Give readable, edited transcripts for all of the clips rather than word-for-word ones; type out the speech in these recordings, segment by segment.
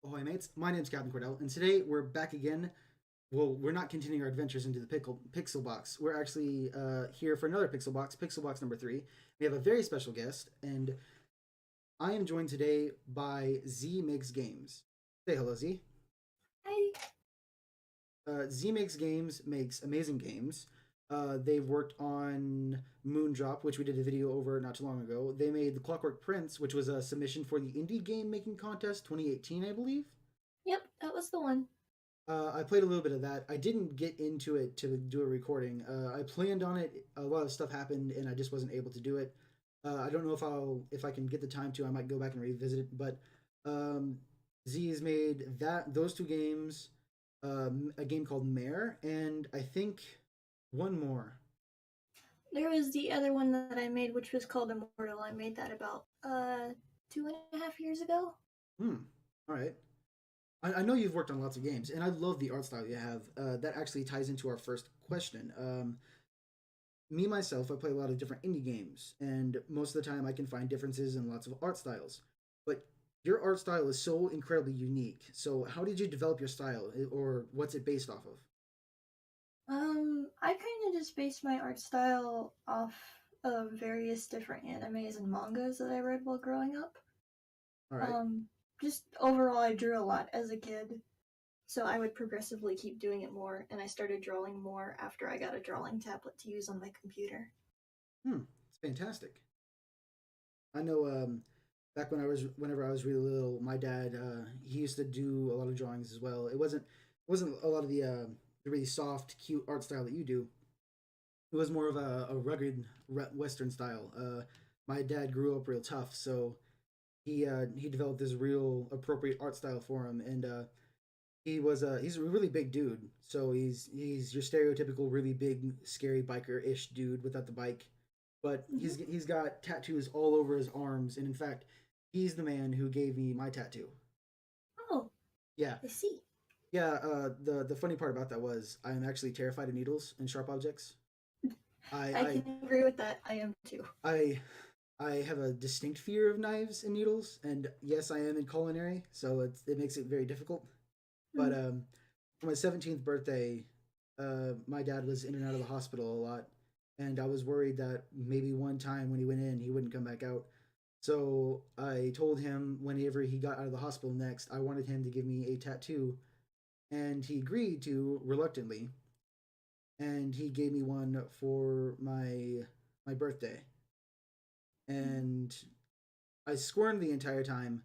Ahoy, mates. My name's Captain Cordell, and today we're back again. Well, we're not continuing our adventures into the Pixel Box. We're actually here for another Pixel Box number three. We have a very special guest, and I am joined today by Zmakesgames. Say hello, Z. Hi. Zmakesgames makes amazing games. They've worked on Moondrop, which we did a video over not too long ago. They made The Clockwork Prince, which was a submission for the Indie Game Making Contest 2018, I believe. Yep, that was the one. I played a little bit of that. I didn't get into it to do a recording. I planned on it. A lot of stuff happened, and I just wasn't able to do it. I don't know if I can get the time to. I might go back and revisit it. But um, Z has made those two games, a game called Mare, and I think one more. There was the other one that I made, which was called Immortal. I made that about 2.5 years ago. Hmm. All right. I know you've worked on lots of games, and I love the art style you have. That actually ties into our first question. Me myself, I play a lot of different indie games, and most of the time I can find differences in lots of art styles. But your art style is so incredibly unique. So how did you develop your style, or what's it based off of? I kind of just based my art style off of various different animes and mangas that I read while growing up. All right. Um, just overall, I drew a lot as a kid, so I would progressively keep doing it more, and I started drawing more after I got a drawing tablet to use on my computer. It's fantastic. I know. Back whenever I was really little, my dad he used to do a lot of drawings as well. It wasn't a lot of the really soft, cute art style that you do. It was more of a rugged Western style. My dad grew up real tough, so he developed this real appropriate art style for him, and he's a really big dude. So he's your stereotypical really big, scary biker ish dude without the bike, but Mm-hmm. he's got tattoos all over his arms, and in fact, he's the man who gave me my tattoo. Oh, Yeah, I see. yeah. The funny part about that was I'm actually terrified of needles and sharp objects. I I I can agree with that. I am too. I I have a distinct fear of knives and needles, and yes, I am in culinary, so it makes it very difficult. But Mm. for my 17th birthday, my dad was in and out of the hospital a lot, and I was worried that maybe one time when he went in, he wouldn't come back out. So I told him whenever he got out of the hospital next, I wanted him to give me a tattoo, and he agreed to reluctantly, and he gave me one for my birthday, and I squirmed the entire time,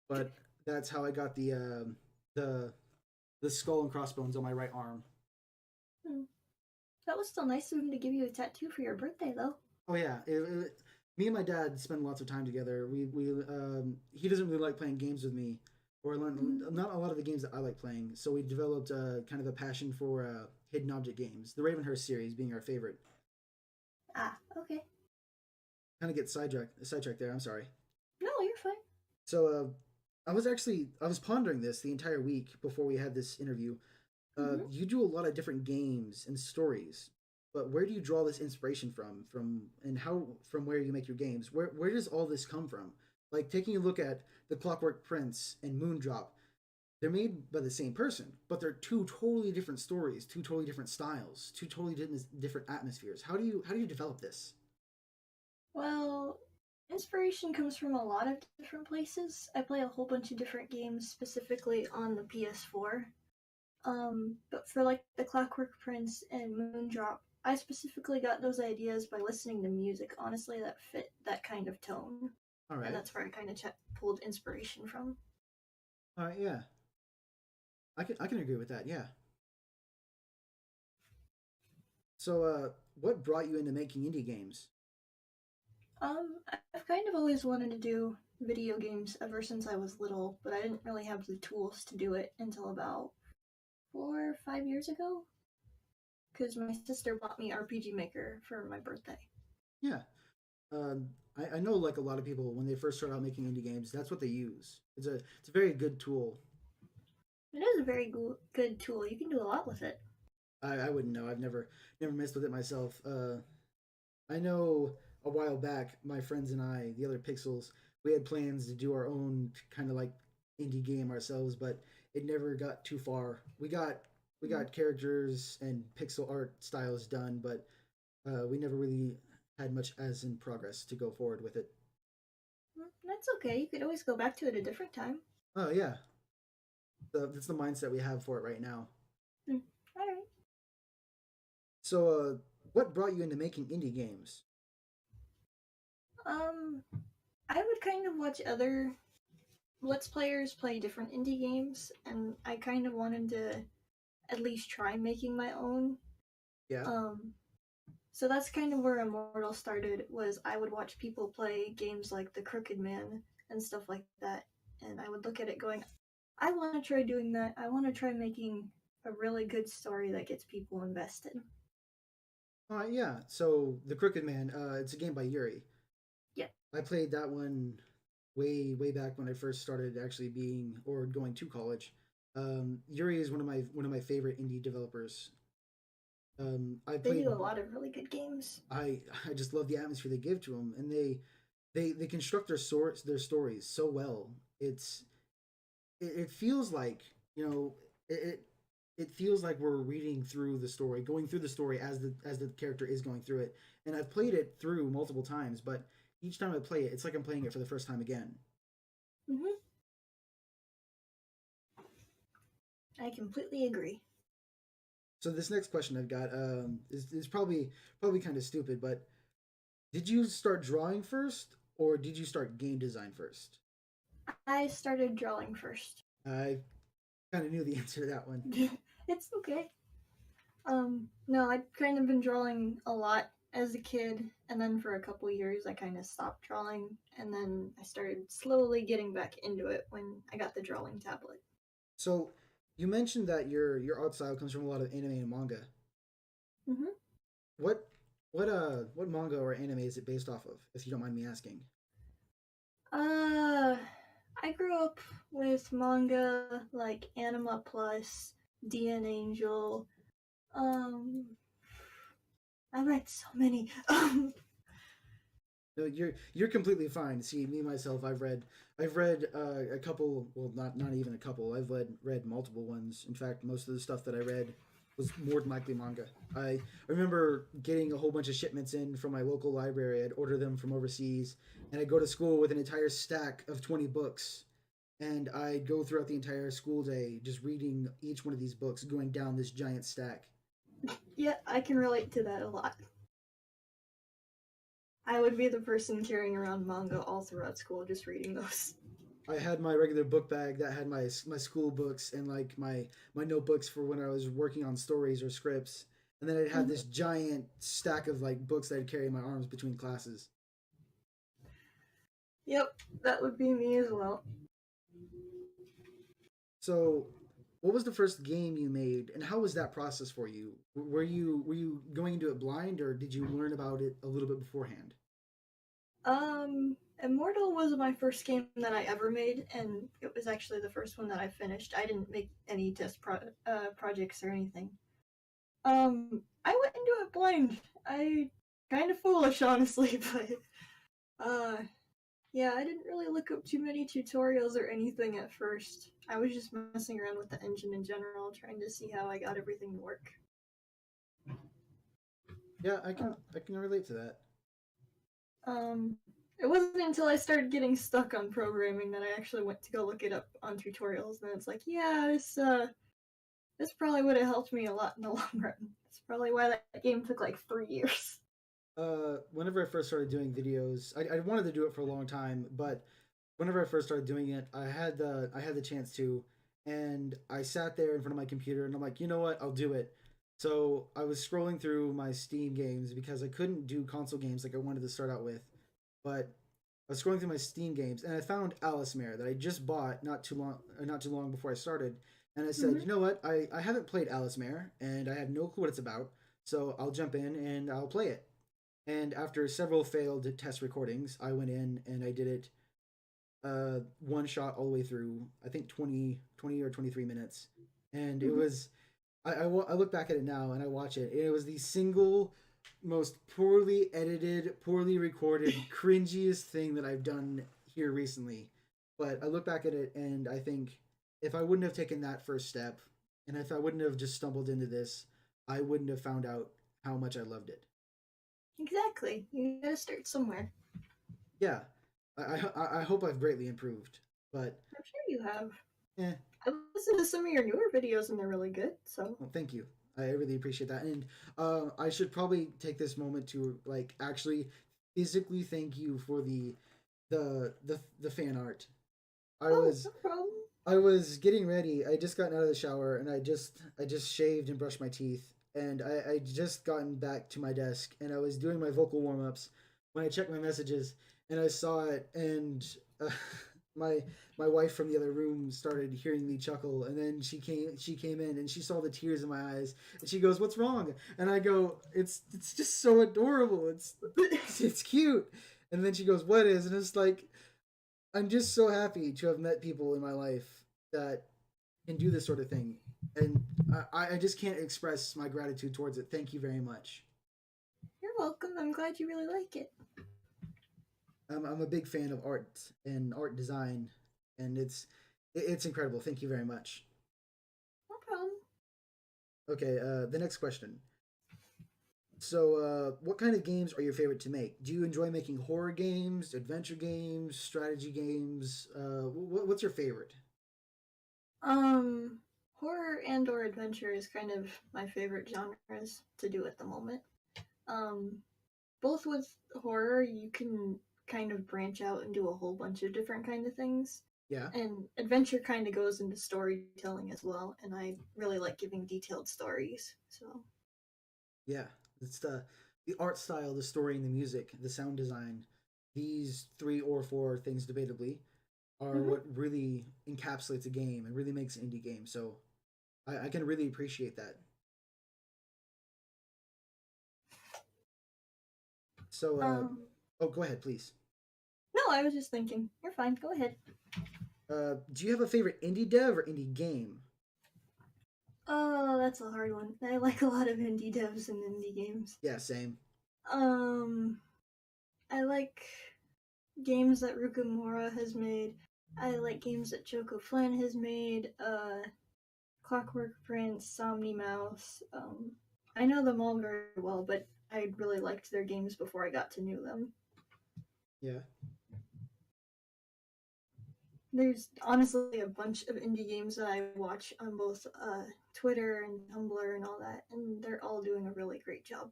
but that's how I got the the skull and crossbones on my right arm. Hmm. That was still nice of him to give you a tattoo for your birthday, though. Oh yeah, me and my dad spend lots of time together. We he doesn't really like playing games with me, or Mm. not a lot of the games that I like playing. So we developed kind of a passion for hidden object games. The Ravenhurst series being our favorite. Ah, okay. Kind of get sidetracked there. I'm sorry. No, you're fine. So I was pondering this the entire week before we had this interview. Mm-hmm. You do a lot of different games and stories, but where do you draw this inspiration from? And how from where you make your games? Where does all this come from? Like taking a look at The Clockwork Prince and Moondrop, they're made by the same person, but they're two totally different stories, two totally different styles, two totally different atmospheres. How do you develop this? Well, inspiration comes from a lot of different places. I play a whole bunch of different games specifically on the PS4. But for like the Clockwork Prince and Moondrop, I specifically got those ideas by listening to music, honestly, that fit that kind of tone. All And right, that's where I kind of pulled inspiration from. all right, yeah, I can agree with that. Yeah. So, what brought you into making indie games? I've kind of always wanted to do video games ever since I was little, but I didn't really have the tools to do it until about 4 or 5 years ago. Because my sister bought me RPG Maker for my birthday. Yeah, I know like a lot of people when they first start out making indie games, that's what they use. It's a very good tool. It is a very good tool. You can do a lot with it. I wouldn't know. I've never messed with it myself. I know a while back, my friends and I, the other Pixels, we had plans to do our own kind of like indie game ourselves, but it never got too far. We got characters and pixel art styles done, but we never really had much as in progress to go forward with it. That's okay. You could always go back to it a different time. Oh yeah, that's the mindset we have for it right now. Hmm. All right. So, what brought you into making indie games? Um, I would kind of watch other Let's Players play different indie games, and I kind of wanted to at least try making my own. Yeah. Um, so that's kind of where Immortal started. Was I would watch people play games like The Crooked Man and stuff like that, and I would look at it going, I want to try doing that. I want to try making a really good story that gets people invested. Yeah. So, The Crooked Man, it's a game by Yuri. Yeah, I played that one way back when I first started actually being or going to college. Yuri is one of my favorite indie developers. I they played. do a lot of really good games. I just love the atmosphere they give to them, and they construct their stories so well. It feels like you know it, it it feels like we're reading through the story, going through the story as the character is going through it. And I've played it through multiple times, but each time I play it, it's like I'm playing it for the first time again. Hmm. I completely agree. So this next question I've got is probably kind of stupid, but did you start drawing first or did you start game design first? I started drawing first. I kind of knew the answer to that one. It's okay. No, I'd kind of been drawing a lot as a kid, and then for a couple years I kind of stopped drawing, and then I started slowly getting back into it when I got the drawing tablet. So you mentioned that your art style comes from a lot of anime and manga. Hmm. What what manga or anime is it based off of, if you don't mind me asking? Uh, I grew up with manga like Anima Plus, DN Angel. Um, I read so many. No, you're completely fine. See, me myself, I've read a couple. Well, not even a couple. I've read multiple ones. In fact, most of the stuff that I read was more than likely manga. I remember getting a whole bunch of shipments in from my local library. I'd order them from overseas, and I'd go to school with an entire stack of 20 books. And I'd go throughout the entire school day just reading each one of these books, going down this giant stack. Yeah, I can relate to that a lot. I would be the person carrying around manga all throughout school, just reading those. I had my regular book bag that had my school books and like my notebooks for when I was working on stories or scripts, and then I'd have this giant stack of like books that I'd carry in my arms between classes. Yep, that would be me as well. So, what was the first game you made, and how was that process for you? Were you going into it blind, or did you learn about it a little bit beforehand? Immortal was my first game that I ever made, and it was actually the first one that I finished. I didn't make any projects or anything. I went into it blind. I kind of foolish, honestly, but uh, yeah, I didn't really look up too many tutorials or anything at first. I was just messing around with the engine in general, trying to see how I got everything to work. Yeah, I Uh, can I can relate to that. Um, it wasn't until I started getting stuck on programming that I actually went to go look it up on tutorials. And it's like, yeah, this probably would have helped me a lot in the long run. That's probably why that game took like 3 years. Whenever I first started doing videos, I wanted to do it for a long time, but whenever I first started doing it, I had the chance to, and I sat there in front of my computer, and I'm like, you know what, I'll do it. So I was scrolling through my Steam games because I couldn't do console games like I wanted to start out with, but I was scrolling through my Steam games, and I found Alice Mare that I just bought not too long before I started, and I said, you Hmm. know what, I haven't played Alice Mare, and I have no clue what it's about, so I'll jump in and I'll play it. And after several failed test recordings, I went in and I did it one shot all the way through. I think 20 or 23 minutes, and it Hmm. was. I look back at it now and I watch it. It was the single most poorly edited, poorly recorded, cringiest thing that I've done here recently. But I look back at it and I think if I wouldn't have taken that first step, and if I wouldn't have just stumbled into this, I wouldn't have found out how much I loved it. Exactly. You gotta start somewhere. Yeah, I hope I've greatly improved, but I'm sure you have. eh, I listened to some of your newer videos and they're really good. So, well, thank you. I really appreciate that, and I should probably take this moment to like actually physically thank you for the fan art. I oh, was no problem. I was getting ready. I just gotten out of the shower and I just shaved and brushed my teeth and I just gotten back to my desk and I was doing my vocal warm ups when I checked my messages and I saw it and uh, my my wife from the other room started hearing me chuckle and then she came in and she saw the tears in my eyes and she goes, "What's wrong?" And I go, It's just so adorable. It's cute." And then she goes, "What is?" And it's like I'm just so happy to have met people in my life that can do this sort of thing, and I just can't express my gratitude towards it. Thank you very much. You're welcome. I'm glad you really like it. I'm a big fan of art and art design, and it's incredible. Thank you very much. No problem. Okay, the next question. So, what kind of games are your favorite to make? Do you enjoy making horror games, adventure games, strategy games? What's your favorite? Um, Horror and or adventure is kind of my favorite genres to do at the moment. Um, Both with horror, you can kind of branch out and do a whole bunch of different kind of things. Yeah. And adventure kind of goes into storytelling as well, and I really like giving detailed stories. So, Yeah, it's the art style, the story, and the music, the sound design. These three or four things, debatably, are mm-hmm. what really encapsulates a game and really makes an indie game. So I can really appreciate that. So, um, oh, go ahead, please. no, I was just thinking. You're fine. Go ahead. Do you have a favorite indie dev or indie game? Oh, that's a hard one. I like a lot of indie devs and indie games. Yeah, same. Um, I like games that Rukamura has made. I like games that Choco Flynn has made. Clockwork Prince, Somni Mouse. I know them all very well, but I really liked their games before I got to know them. Yeah. There's honestly a bunch of indie games that I watch on both Twitter and Tumblr and all that, and they're all doing a really great job.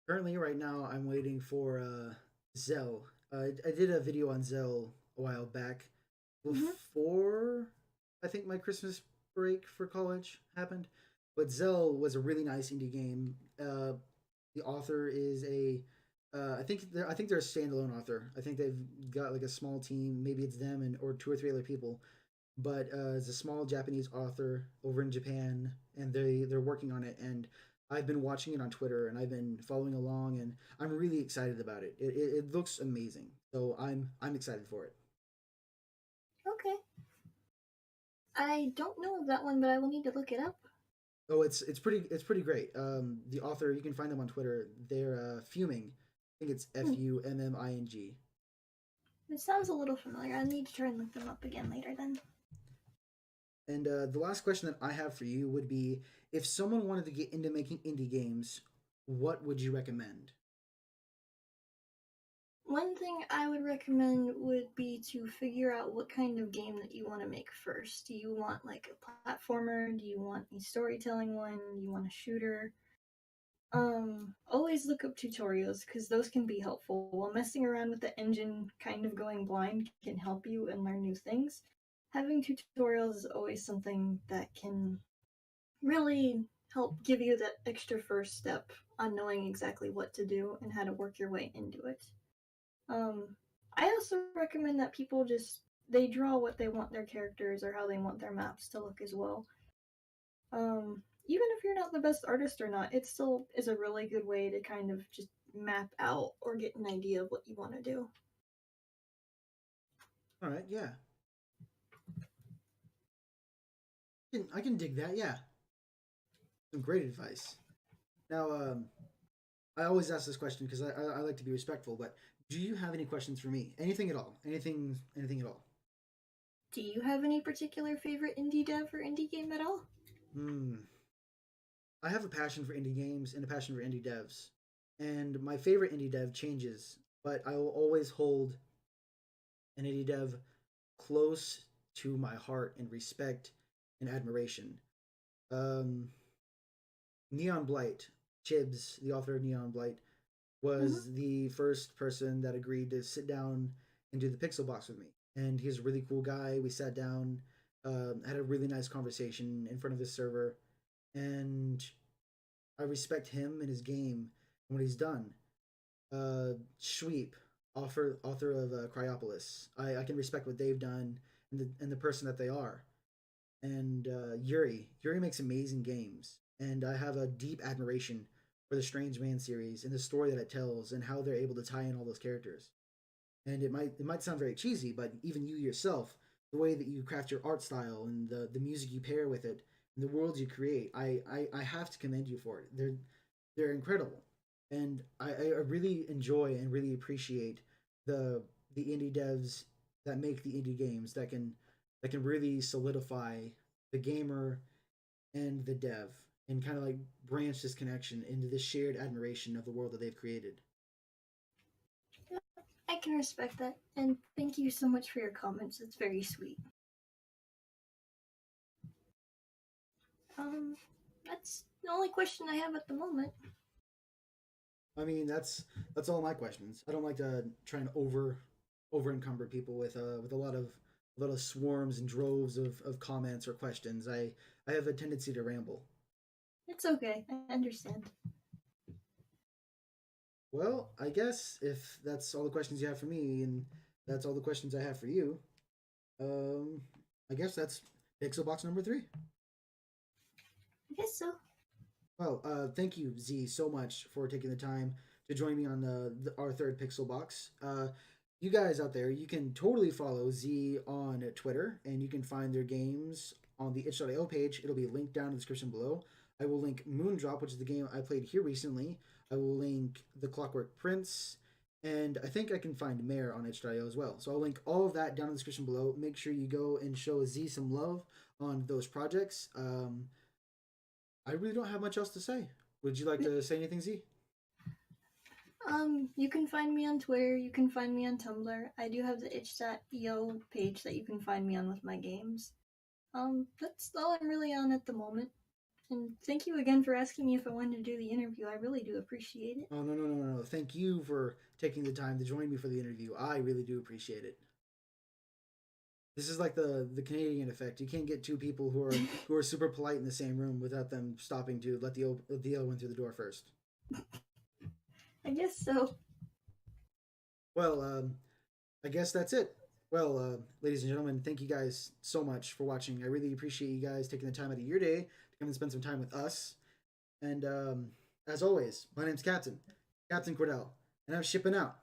Currently, right now, I'm waiting for Zell. I did a video on Zell a while back Mm-hmm. before I think my Christmas break for college happened. But Zell was a really nice indie game. The author is a I think they're a standalone author. I think they've got like a small team. Maybe it's them and or two or three other people. But it's a small Japanese author over in Japan, and they're working on it. And I've been watching it on Twitter, and I've been following along, and I'm really excited about it. It looks amazing, so I'm excited for it. Okay. I don't know of that one, but I will need to look it up. Oh, it's pretty great. The author, you can find them on Twitter. They're fuming. I think it's Hmm. Fumming. It sounds a little familiar. I need to try and look them up again later then. And the last question that I have for you would be: if someone wanted to get into making indie games, what would you recommend? One thing I would recommend would be to figure out what kind of game that you want to make first. Do you want like a platformer? Do you want a storytelling one? Do you want a shooter? Always look up tutorials because those can be helpful. While messing around with the engine, kind of going blind can help you and learn new things. Having tutorials is always something that can really help give you that extra first step on knowing exactly what to do and how to work your way into it. Um, I also recommend that people just they draw what they want their characters or how they want their maps to look as well. Even if you're not the best artist or not, it still is a really good way to kind of just map out or get an idea of what you want to do. All right, yeah, I can dig that. Yeah, some great advice. Now, I always ask this question because I like to be respectful. But do you have any questions for me? Anything at all? Anything at all? Do you have any particular favorite indie dev or indie game at all? Hmm. I have a passion for indie games and a passion for indie devs. And my favorite indie dev changes, but I will always hold an indie dev close to my heart and respect and admiration. Um, Neon Blight, Chibs, the author of Neon Blight, Mm-hmm. was the first person that agreed to sit down and do the Pixel Box with me. And he's a really cool guy. We sat down, had a really nice conversation in front of his server, and I respect him and his game and what he's done. Sweep, author of Cryopolis, I can respect what they've done and the person that they are. And Yuri makes amazing games, and I have a deep admiration for the Strange Man series and the story that it tells and how they're able to tie in all those characters. And it might sound very cheesy, but even you yourself, the way that you craft your art style and the music you pair with it and the worlds you create, I have to commend you for it. They're incredible, and I really enjoy and really appreciate the the indie devs that make the indie games that can really solidify the gamer and the dev and kind of like branch this connection into this shared admiration of the world that they've created. Yeah, I can respect that, and thank you so much for your comments. It's very sweet. Um, that's the only question I have at the moment. I mean, that's all my questions. I don't like to try and over encumber people with a lot of swarms and droves of comments or questions. I have a tendency to ramble. It's okay. I understand. Well, I guess if that's all the questions you have for me, and that's all the questions I have for you, um, I guess that's Pixel Box number 3. I guess so. Well, thank you, Z, so much for taking the time to join me on our third Pixel Box. You guys out there, you can totally follow Z on Twitter, and you can find their games on the itch.io page. It'll be linked down in the description below. I will link Moondrop, which is the game I played here recently. I will link The Clockwork Prince, and I think I can find Mare on itch.io as well. So I'll link all of that down in the description below. Make sure you go and show Z some love on those projects. I really don't have much else to say. Would you like to say anything, Z? You can find me on Twitter. You can find me on Tumblr. I do have the itch.io page that you can find me on with my games. That's all I'm really on at the moment. And thank you again for asking me if I wanted to do the interview. I really do appreciate it. Oh, no, no, no, no, no. Thank you for taking the time to join me for the interview. I really do appreciate it. This is like the Canadian effect. You can't get two people who are super polite in the same room without them stopping to let the other one through the door first. I guess so. Well, I guess that's it. Well, ladies and gentlemen, thank you guys so much for watching. I really appreciate you guys taking the time out of your day to come and spend some time with us. And as always, my name's Captain Cordell, and I'm shipping out.